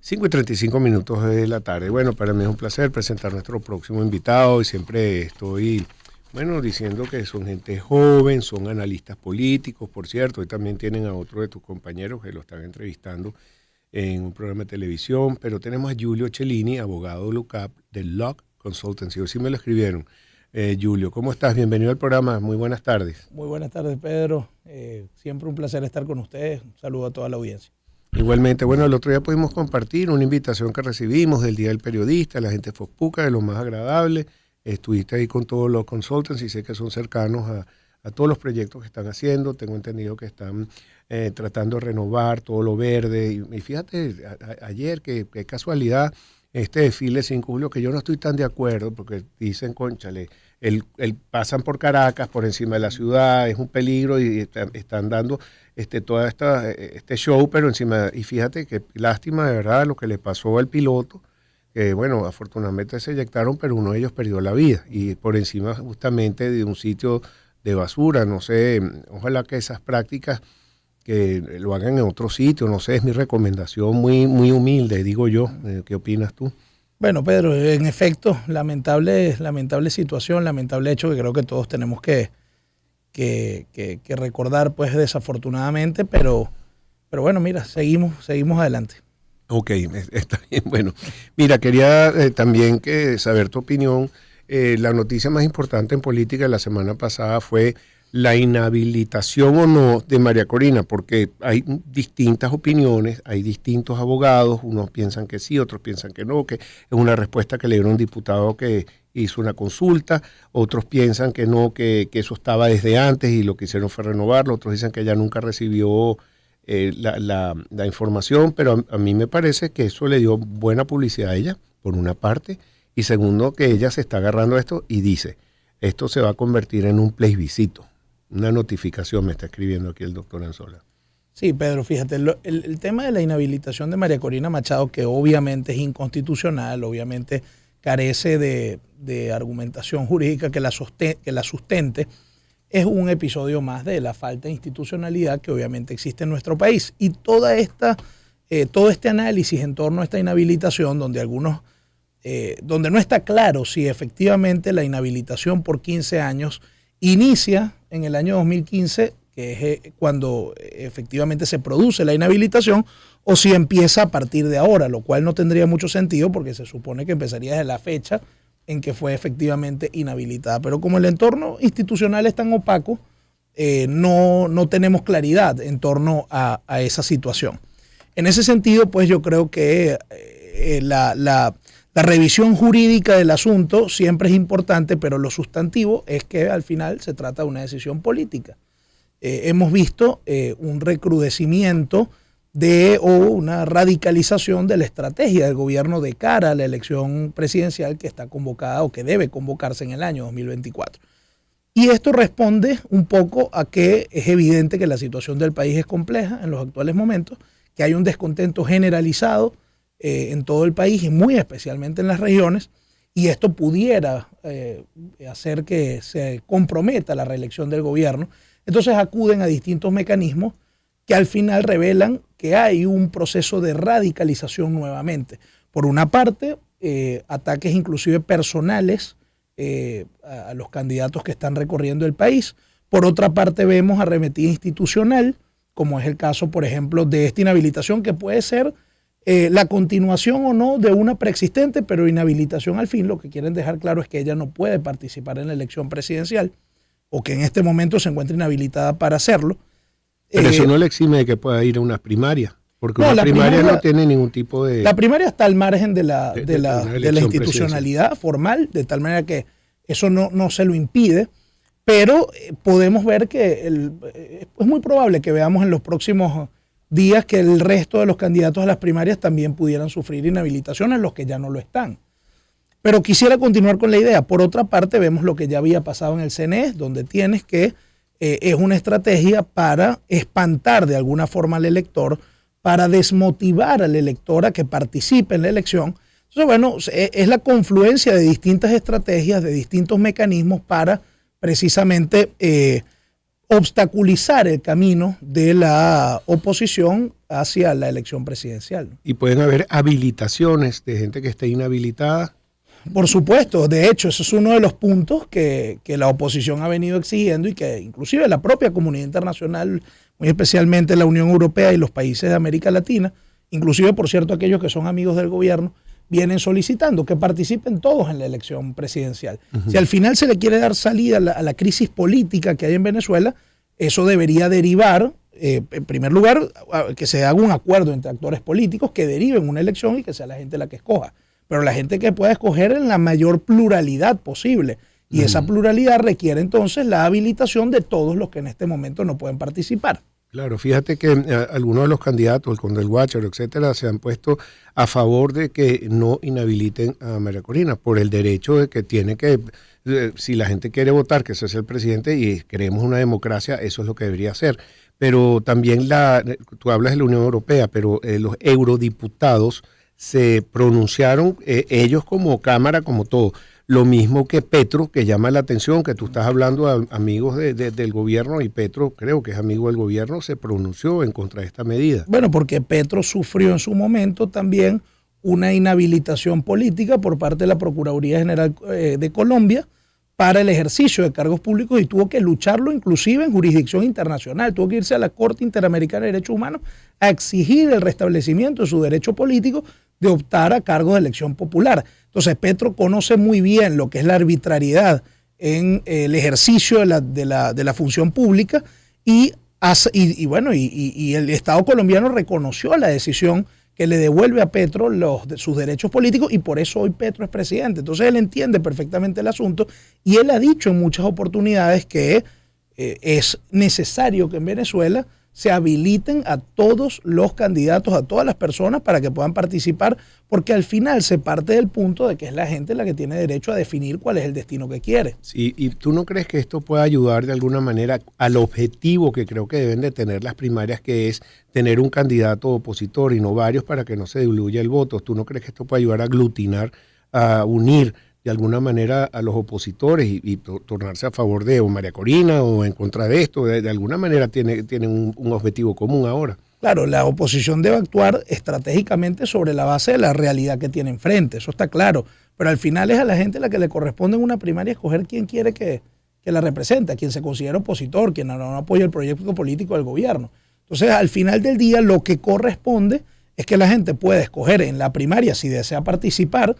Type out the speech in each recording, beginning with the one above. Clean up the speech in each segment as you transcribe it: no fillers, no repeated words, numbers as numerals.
5:35 de la tarde. Bueno, para mí es un placer presentar a nuestro próximo invitado y siempre estoy, diciendo que son gente joven, son analistas políticos, por cierto, y también tienen a otro de tus compañeros que lo están entrevistando en un programa de televisión, pero tenemos a Giulio Cellini, abogado LUCAP de Locke Consultancy. Hoy sí me lo escribieron. Giulio, ¿cómo estás? Bienvenido al programa. Muy buenas tardes. Muy buenas tardes, Pedro. Siempre un placer estar con ustedes. Un saludo a toda la audiencia. Igualmente, el otro día pudimos compartir una invitación que recibimos del Día del Periodista, la gente fue poca, de lo más agradable. Estuviste ahí con todos los consultants y sé que son cercanos a todos los proyectos que están haciendo. Tengo entendido que están tratando de renovar todo lo verde. Y fíjate, ayer, qué casualidad, este desfile 5 de julio, que yo no estoy tan de acuerdo, porque dicen, cónchale, pasan por Caracas, por encima de la ciudad, es un peligro y están dando todo este show, pero encima, y fíjate qué lástima de verdad lo que le pasó al piloto, que afortunadamente se eyectaron, pero uno de ellos perdió la vida, y por encima justamente de un sitio de basura. No sé, ojalá que esas prácticas que lo hagan en otro sitio, no sé, es mi recomendación muy, muy humilde, digo yo. ¿Qué opinas tú? Bueno, Pedro, en efecto, lamentable situación, lamentable hecho que creo que todos tenemos que recordar, pues, desafortunadamente, pero bueno, mira, seguimos adelante. Ok, está bien. Bueno, mira, quería también saber tu opinión. La noticia más importante en política de la semana pasada fue la inhabilitación o no de María Corina, porque hay distintas opiniones, hay distintos abogados, unos piensan que sí, otros piensan que no, que es una respuesta que le dieron a un diputado que hizo una consulta, otros piensan que no, que eso estaba desde antes y lo que hicieron fue renovarlo, otros dicen que ella nunca recibió la información, pero a mí me parece que eso le dio buena publicidad a ella, por una parte, y segundo, que ella se está agarrando a esto y dice, esto se va a convertir en un plebiscito. Una notificación me está escribiendo aquí el doctor Anzola. Sí, Pedro, fíjate, el tema de la inhabilitación de María Corina Machado, que obviamente es inconstitucional, obviamente carece de argumentación jurídica que la sustente, es un episodio más de la falta de institucionalidad que obviamente existe en nuestro país. Y todo este análisis en torno a esta inhabilitación, donde no está claro si efectivamente la inhabilitación por 15 años inicia en el año 2015, que es cuando efectivamente se produce la inhabilitación, o si empieza a partir de ahora, lo cual no tendría mucho sentido porque se supone que empezaría desde la fecha en que fue efectivamente inhabilitada. Pero como el entorno institucional es tan opaco, no tenemos claridad en torno a esa situación. En ese sentido, pues yo creo que la revisión jurídica del asunto siempre es importante, pero lo sustantivo es que al final se trata de una decisión política. Hemos visto un recrudecimiento o una radicalización de la estrategia del gobierno de cara a la elección presidencial que está convocada o que debe convocarse en el año 2024. Y esto responde un poco a que es evidente que la situación del país es compleja en los actuales momentos, que hay un descontento generalizado en todo el país y muy especialmente en las regiones, y esto pudiera hacer que se comprometa la reelección del gobierno. Entonces acuden a distintos mecanismos que al final revelan que hay un proceso de radicalización nuevamente. Por una parte, ataques inclusive personales a los candidatos que están recorriendo el país. Por otra parte, vemos arremetida institucional, como es el caso, por ejemplo, de esta inhabilitación que puede ser la continuación o no de una preexistente, pero inhabilitación al fin. Lo que quieren dejar claro es que ella no puede participar en la elección presidencial o que en este momento se encuentra inhabilitada para hacerlo. Pero eso no le exime de que pueda ir a una primaria, porque una primaria no tiene ningún tipo de... La primaria está al margen de la institucionalidad formal, de tal manera que eso no se lo impide, pero podemos ver que es muy probable que veamos en los próximos días que el resto de los candidatos a las primarias también pudieran sufrir inhabilitaciones, los que ya no lo están. Pero quisiera continuar con la idea. Por otra parte, vemos lo que ya había pasado en el CNE, donde tienes que es una estrategia para espantar de alguna forma al elector, para desmotivar al elector a que participe en la elección. Entonces, bueno, es la confluencia de distintas estrategias, de distintos mecanismos para precisamente obstaculizar el camino de la oposición hacia la elección presidencial. Y pueden haber habilitaciones de gente que esté inhabilitada. Por supuesto, de hecho, eso es uno de los puntos que la oposición ha venido exigiendo y que inclusive la propia comunidad internacional, muy especialmente la Unión Europea y los países de América Latina, inclusive, por cierto, aquellos que son amigos del gobierno, vienen solicitando que participen todos en la elección presidencial. Si al final se le quiere dar salida a la crisis política que hay en Venezuela, eso debería derivar, en primer lugar, que se haga un acuerdo entre actores políticos que deriven una elección y que sea la gente la que escoja. Pero la gente que pueda escoger en la mayor pluralidad posible. Y esa pluralidad requiere entonces la habilitación de todos los que en este momento no pueden participar. Claro, fíjate que algunos de los candidatos, el Condel Guácharo, etcétera, se han puesto a favor de que no inhabiliten a María Corina por el derecho de que tiene que, si la gente quiere votar, que ese es el presidente y queremos una democracia, eso es lo que debería hacer. Pero también tú hablas de la Unión Europea, pero los eurodiputados se pronunciaron, ellos como Cámara, como todo. Lo mismo que Petro, que llama la atención, que tú estás hablando a amigos del gobierno, y Petro, creo que es amigo del gobierno, se pronunció en contra de esta medida. Bueno, porque Petro sufrió en su momento también una inhabilitación política por parte de la Procuraduría General de Colombia para el ejercicio de cargos públicos y tuvo que lucharlo inclusive en jurisdicción internacional. Tuvo que irse a la Corte Interamericana de Derechos Humanos a exigir el restablecimiento de su derecho político de optar a cargos de elección popular. Entonces Petro conoce muy bien lo que es la arbitrariedad en el ejercicio de la función pública y el Estado colombiano reconoció la decisión que le devuelve a Petro sus derechos políticos y por eso hoy Petro es presidente. Entonces él entiende perfectamente el asunto y él ha dicho en muchas oportunidades que es necesario que en Venezuela se habiliten a todos los candidatos, a todas las personas para que puedan participar, porque al final se parte del punto de que es la gente la que tiene derecho a definir cuál es el destino que quiere. Sí, ¿y tú no crees que esto pueda ayudar de alguna manera al objetivo que creo que deben de tener las primarias, que es tener un candidato opositor y no varios para que no se diluya el voto? ¿Tú no crees que esto puede ayudar a aglutinar, a unir de alguna manera a los opositores y tornarse a favor de o María Corina o en contra de esto? De alguna manera tienen un objetivo común ahora. Claro, la oposición debe actuar estratégicamente sobre la base de la realidad que tiene enfrente, eso está claro, pero al final es a la gente la que le corresponde en una primaria escoger quién quiere que la represente, a quien se considera opositor, quien no apoya el proyecto político del gobierno. Entonces, al final del día, lo que corresponde es que la gente pueda escoger en la primaria, si desea participar,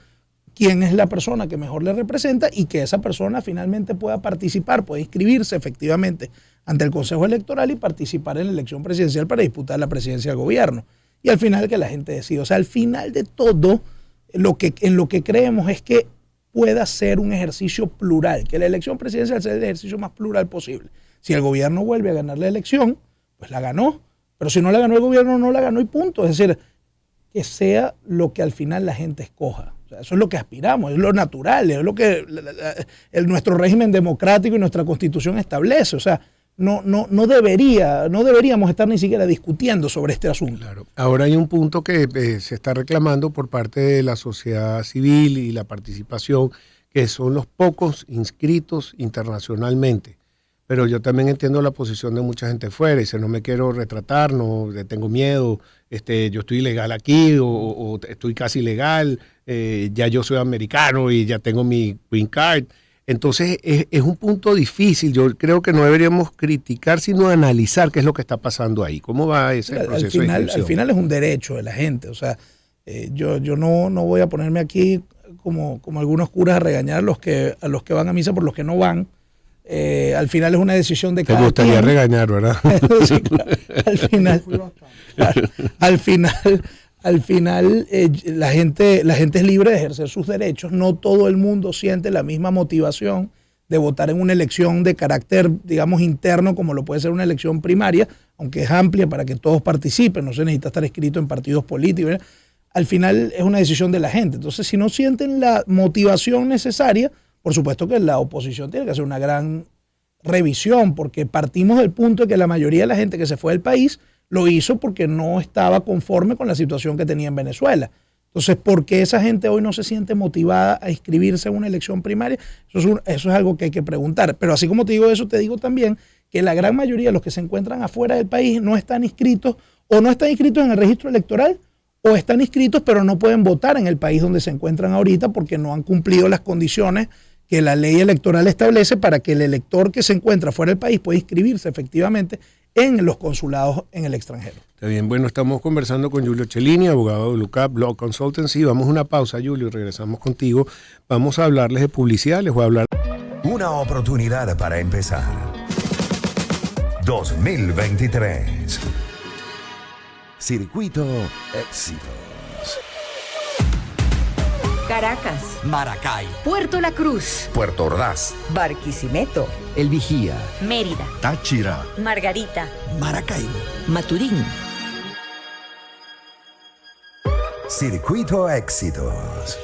quién es la persona que mejor le representa y que esa persona finalmente pueda participar, pueda inscribirse efectivamente ante el Consejo Electoral y participar en la elección presidencial para disputar la presidencia del gobierno. Y al final que la gente decida. O sea, al final de todo, en lo que creemos es que pueda ser un ejercicio plural, que la elección presidencial sea el ejercicio más plural posible. Si el gobierno vuelve a ganar la elección, pues la ganó. Pero si no la ganó el gobierno, no la ganó y punto. Es decir, que sea lo que al final la gente escoja. O sea, eso es lo que aspiramos, es lo natural, es lo que nuestro régimen democrático y nuestra constitución establece. O sea, no deberíamos estar ni siquiera discutiendo sobre este asunto. Claro. Ahora hay un punto que se está reclamando por parte de la sociedad civil y la participación, que son los pocos inscritos internacionalmente. Pero yo también entiendo la posición de mucha gente fuera y dice, no me quiero retratar, no tengo miedo, yo estoy ilegal aquí o estoy casi legal, ya yo soy americano y ya tengo mi green card. Entonces es un punto difícil. Yo creo que no deberíamos criticar, sino analizar qué es lo que está pasando ahí. ¿Cómo va ese proceso de inscripción? Al final es un derecho de la gente. O sea, yo no voy a ponerme aquí como algunos curas a regañar a los que van a misa por los que no van. Al final es una decisión de cada quien. Te gustaría regañar, ¿verdad? Sí, claro. Al final la gente es libre de ejercer sus derechos. No todo el mundo siente la misma motivación de votar en una elección de carácter, digamos, interno, como lo puede ser una elección primaria, aunque es amplia para que todos participen, no se necesita estar inscrito en partidos políticos, ¿verdad? Al final es una decisión de la gente. Entonces, si no sienten la motivación necesaria, por supuesto que la oposición tiene que hacer una gran revisión, porque partimos del punto de que la mayoría de la gente que se fue del país lo hizo porque no estaba conforme con la situación que tenía en Venezuela. Entonces, ¿por qué esa gente hoy no se siente motivada a inscribirse en una elección primaria? Eso es algo que hay que preguntar. Pero así como te digo eso, te digo también que la gran mayoría de los que se encuentran afuera del país no están inscritos o no están inscritos en el registro electoral o están inscritos pero no pueden votar en el país donde se encuentran ahorita porque no han cumplido las condiciones que la ley electoral establece para que el elector que se encuentra fuera del país pueda inscribirse efectivamente en los consulados en el extranjero. Está bien, bueno, estamos conversando con Julio Cellini, abogado de Lucap Law Consultancy. Vamos a una pausa, Julio, y regresamos contigo. Vamos a hablarles de publicidad, les voy a hablar. Una oportunidad para empezar. 2023. Circuito Éxitos. Caracas, Maracay, Puerto La Cruz, Puerto Ordaz, Barquisimeto, El Vigía, Mérida, Táchira, Margarita, Maracaibo, Maturín. Circuito Éxitos.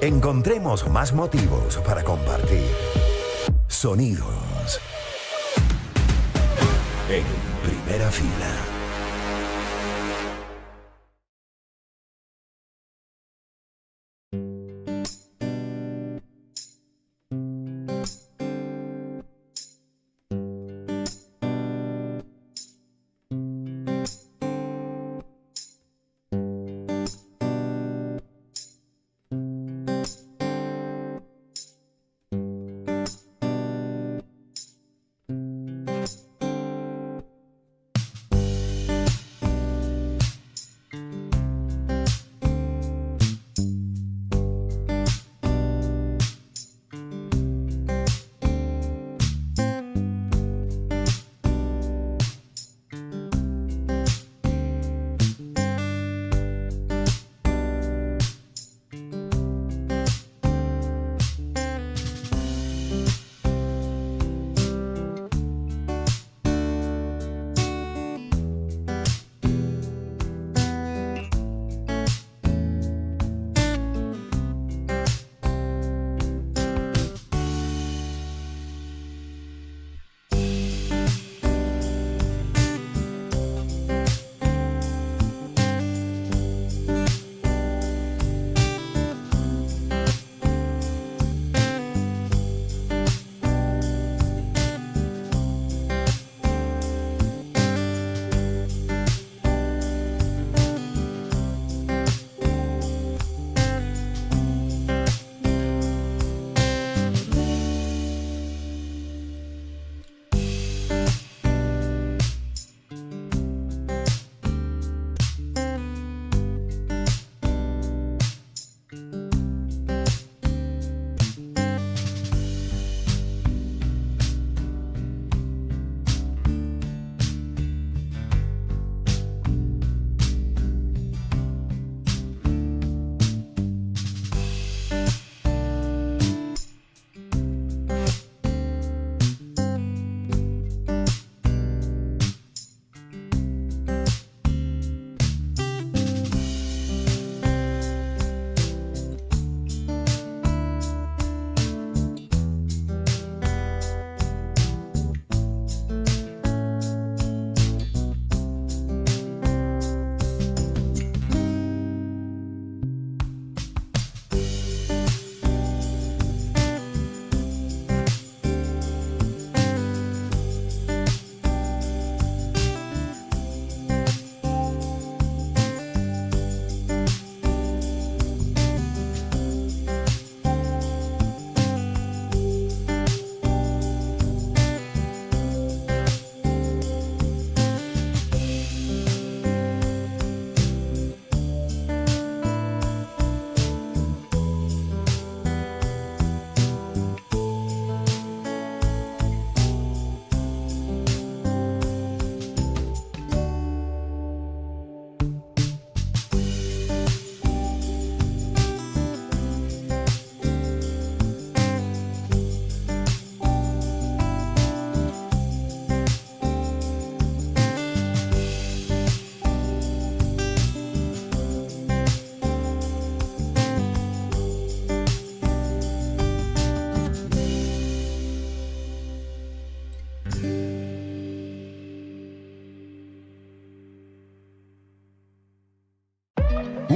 Encontremos más motivos para compartir. Sonidos. En primera fila.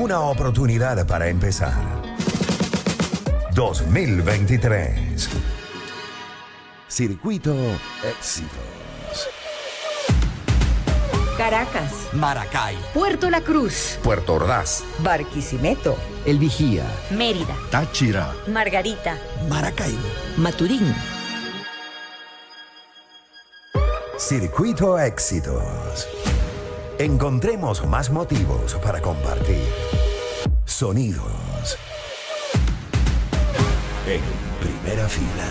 Una oportunidad para empezar. 2023. Circuito Éxitos. Caracas, Maracay, Puerto La Cruz, Puerto Ordaz, Barquisimeto, El Vigía, Mérida, Táchira, Margarita, Maracaibo, Maturín. Circuito Éxitos. Encontremos más motivos para compartir. Sonidos. En primera fila.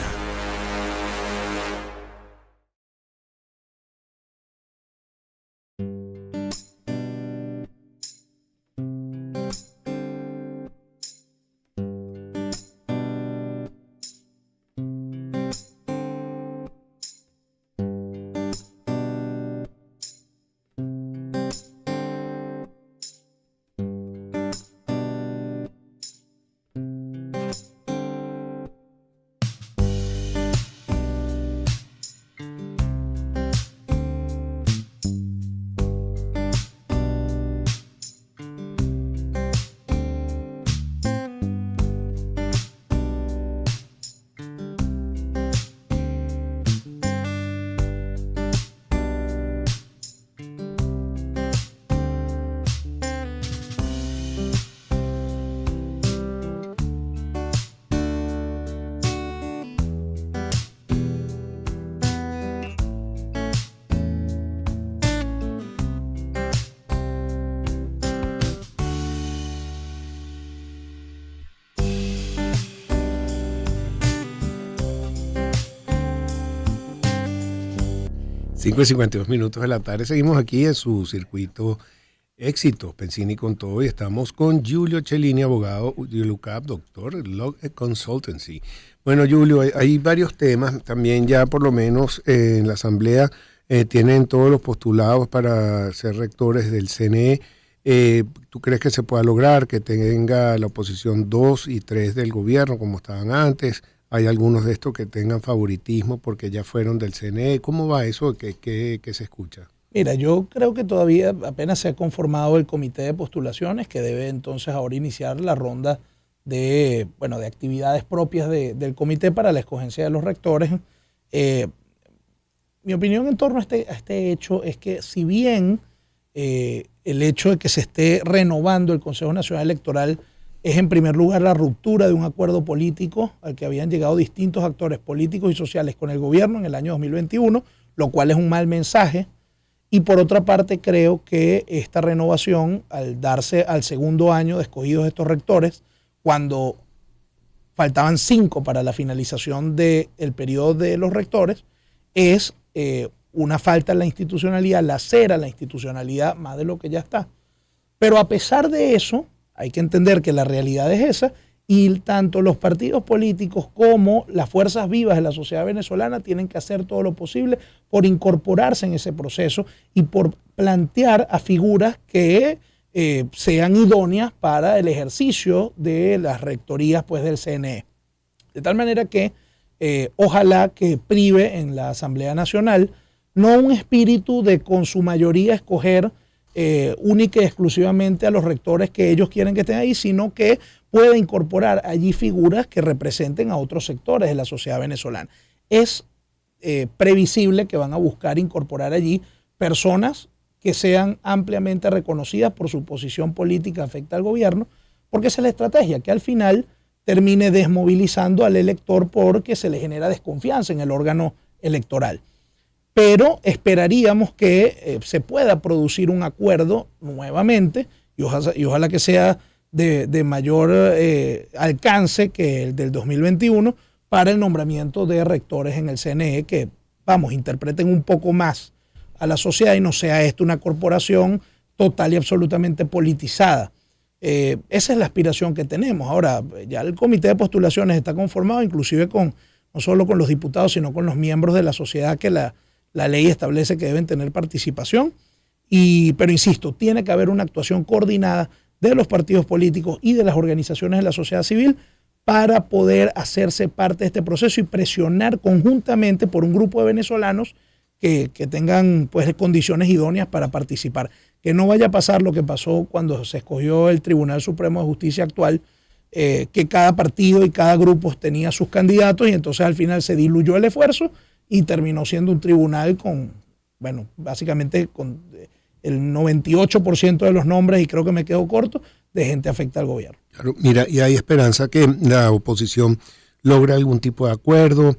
Cinco y 52 minutos de la tarde. Seguimos aquí en su circuito Éxitos, Pensini con todo, y estamos con Giulio Cellini, abogado de LUCAP, doctor, Law Consultancy. Bueno, Giulio, hay varios temas. También ya por lo menos en la Asamblea tienen todos los postulados para ser rectores del CNE. ¿Tú crees que se pueda lograr que tenga la oposición 2 y 3 del gobierno como estaban antes? Hay algunos de estos que tengan favoritismo porque ya fueron del CNE. ¿Cómo va eso? ¿Qué se escucha? Mira, yo creo que todavía apenas se ha conformado el comité de postulaciones que debe entonces ahora iniciar la ronda de actividades propias del comité para la escogencia de los rectores. Mi opinión en torno a este hecho es que si bien el hecho de que se esté renovando el Consejo Nacional Electoral es en primer lugar la ruptura de un acuerdo político al que habían llegado distintos actores políticos y sociales con el gobierno en el año 2021, lo cual es un mal mensaje. Y por otra parte creo que esta renovación, al darse al segundo año de escogidos estos rectores, cuando faltaban 5 para la finalización del periodo de los rectores, es una falta en la institucionalidad, lacera la institucionalidad más de lo que ya está. Pero a pesar de eso, hay que entender que la realidad es esa y tanto los partidos políticos como las fuerzas vivas de la sociedad venezolana tienen que hacer todo lo posible por incorporarse en ese proceso y por plantear a figuras que sean idóneas para el ejercicio de las rectorías pues, del CNE. De tal manera que ojalá que prive en la Asamblea Nacional no un espíritu de con su mayoría escoger única y exclusivamente a los rectores que ellos quieren que estén ahí, sino que pueda incorporar allí figuras que representen a otros sectores de la sociedad venezolana. Es previsible que van a buscar incorporar allí personas que sean ampliamente reconocidas por su posición política afecta al gobierno, porque esa es la estrategia, que al final termine desmovilizando al elector porque se le genera desconfianza en el órgano electoral. Pero esperaríamos que se pueda producir un acuerdo nuevamente y ojalá que sea de mayor alcance que el del 2021 para el nombramiento de rectores en el CNE que, interpreten un poco más a la sociedad y no sea esto una corporación total y absolutamente politizada. Esa es la aspiración que tenemos. Ahora, ya el comité de postulaciones está conformado inclusive no solo con los diputados, sino con los miembros de la sociedad que la ley establece que deben tener participación, pero insisto, tiene que haber una actuación coordinada de los partidos políticos y de las organizaciones de la sociedad civil para poder hacerse parte de este proceso y presionar conjuntamente por un grupo de venezolanos que tengan pues, condiciones idóneas para participar. Que no vaya a pasar lo que pasó cuando se escogió el Tribunal Supremo de Justicia actual, que cada partido y cada grupo tenía sus candidatos y entonces al final se diluyó el esfuerzo y terminó siendo un tribunal básicamente el 98% de los nombres, y creo que me quedo corto, de gente afecta al gobierno. Claro, mira, y hay esperanza que la oposición logre algún tipo de acuerdo,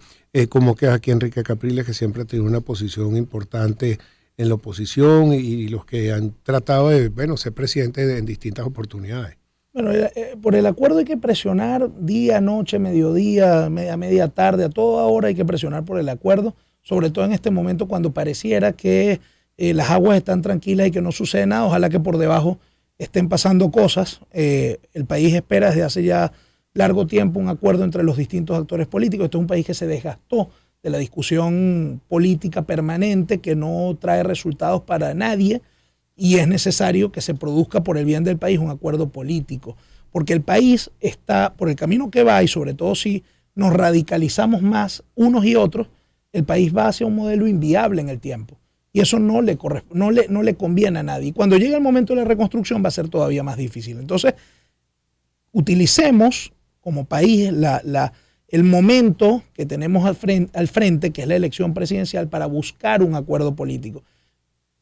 como que aquí Enrique Capriles, que siempre ha tenido una posición importante en la oposición, y los que han tratado de, bueno, ser presidente en distintas oportunidades. Bueno, por el acuerdo hay que presionar día, noche, mediodía, media tarde, a toda hora hay que presionar por el acuerdo, sobre todo en este momento cuando pareciera que las aguas están tranquilas y que no sucede nada. Ojalá que por debajo estén pasando cosas. El país espera desde hace ya largo tiempo un acuerdo entre los distintos actores políticos. Este es un país que se desgastó de la discusión política permanente, que no trae resultados para nadie, y es necesario que se produzca por el bien del país un acuerdo político, porque el país está por el camino que va, y sobre todo si nos radicalizamos más unos y otros, el país va hacia un modelo inviable en el tiempo, y eso no le conviene a nadie. Y cuando llegue el momento de la reconstrucción va a ser todavía más difícil. Entonces, utilicemos como país el momento que tenemos al frente, que es la elección presidencial, para buscar un acuerdo político.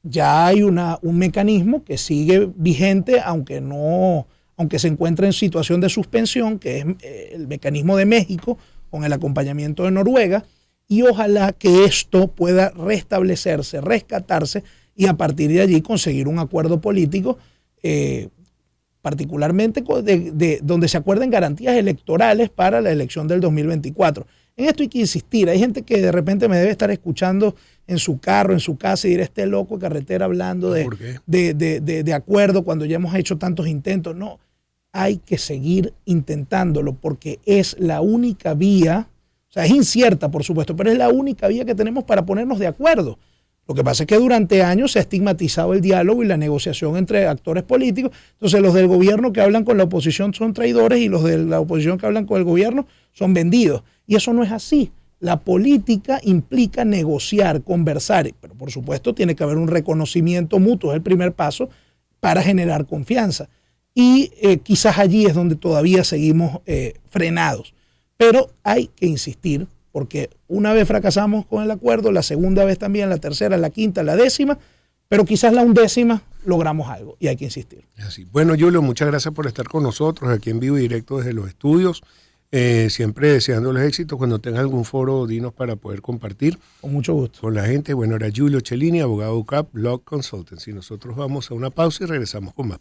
Ya hay un mecanismo que sigue vigente, aunque se encuentra en situación de suspensión, que es el mecanismo de México, con el acompañamiento de Noruega, y ojalá que esto pueda restablecerse, rescatarse, y a partir de allí conseguir un acuerdo político, particularmente donde se acuerden garantías electorales para la elección del 2024. En esto hay que insistir. Hay gente que de repente me debe estar escuchando en su carro, en su casa, y dirá, este loco de carretera hablando de acuerdo cuando ya hemos hecho tantos intentos. No, hay que seguir intentándolo, porque es la única vía. O sea, es incierta, por supuesto, pero es la única vía que tenemos para ponernos de acuerdo. Lo que pasa es que durante años se ha estigmatizado el diálogo y la negociación entre actores políticos. Entonces, los del gobierno que hablan con la oposición son traidores, y los de la oposición que hablan con el gobierno son vendidos. Y eso no es así. La política implica negociar, conversar, pero por supuesto tiene que haber un reconocimiento mutuo, es el primer paso para generar confianza. Y quizás allí es donde todavía seguimos frenados. Pero hay que insistir, porque una vez fracasamos con el acuerdo, la segunda vez también, la tercera, la quinta, la décima, pero quizás la 11ª logramos algo, y hay que insistir. Así. Bueno, Julio, muchas gracias por estar con nosotros aquí en vivo y directo desde los estudios. Siempre deseándoles éxitos. Cuando tengan algún foro, dinos para poder compartir. Con mucho gusto. Con la gente. Bueno, era Julio Cellini, abogado UCAP, Law Consultancy. Nosotros vamos a una pausa y regresamos con más.